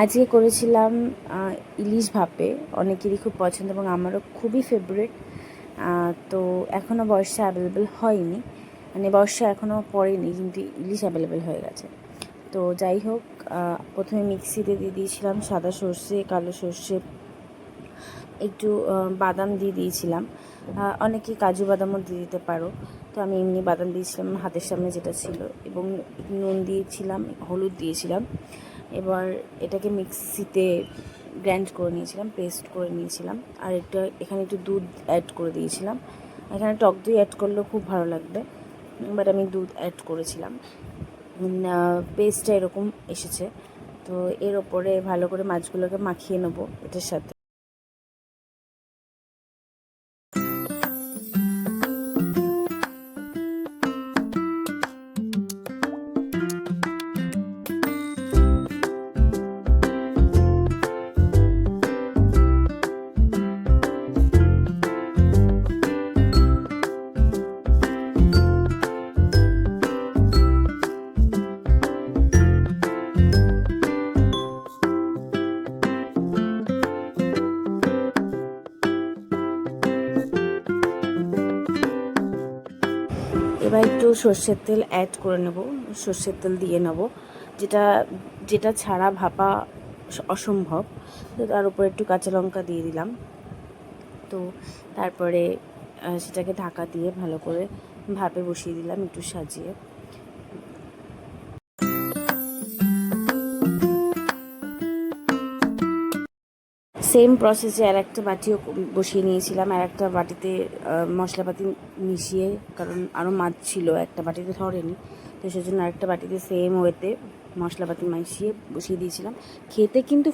আজকে করেছিলাম ইলিশ ভাপে, অনেকেরই খুব পছন্দ এবং আমারও খুবই ফেভারিট। তো এখনও বর্ষা অ্যাভেলেবেল হয়নি, মানে বর্ষা এখনও পড়েনি কিন্তু ইলিশ অ্যাভেলেবেল হয়ে গেছে। তো যাই হোক, প্রথমে মিক্সিতে দিয়ে দিয়েছিলাম সাদা সর্ষে, কালো সর্ষে, একটু বাদাম দিয়ে দিয়েছিলাম। অনেকে কাজু বাদামও দিয়ে দিতে পারো, তো আমি এমনি বাদাম দিয়েছিলাম হাতের সামনে যেটা ছিল, এবং নুন দিয়েছিলাম, হলুদ দিয়েছিলাম। এবার এটাকে মিক্সিতে গ্রাইন্ড করে নিয়েছিলাম, পেস্ট করে নিয়েছিলাম। আর এখানে একটু দুধ অ্যাড করে দিয়েছিলাম। এখানে টক দই অ্যাড করলেও খুব ভালো লাগবে, বাট আমি দুধ অ্যাড করেছিলাম। পেস্টটা এরকম এসেছে। তো এর ওপরে ভালো করে মাছগুলোকে মাখিয়ে নেবো এটার সাথে। এবার একটু সর্ষের তেল অ্যাড করে নেব, সর্ষের তেল দিয়ে নেব, যেটা ছাড়া ভাপা অসম্ভব। তো তার উপরে একটু কাঁচা লঙ্কা দিয়ে দিলাম। তো তারপরে সেটাকে ঢাকা দিয়ে ভালো করে ভাপে বসিয়ে দিলাম একটু সাজিয়ে। সেম প্রসেসে আর একটা বাটিও বসিয়ে নিয়েছিলাম, আর একটা বাটিতে মশলাপাতি মিশিয়ে, কারণ আরও মাছ ছিল, একটা বাটিতে ধরেনি, তো সেজন্য আরেকটা বাটিতে সেম ওয়েতে মশলাপাতি মিশিয়ে বসিয়ে দিয়েছিলাম। খেতে কিন্তু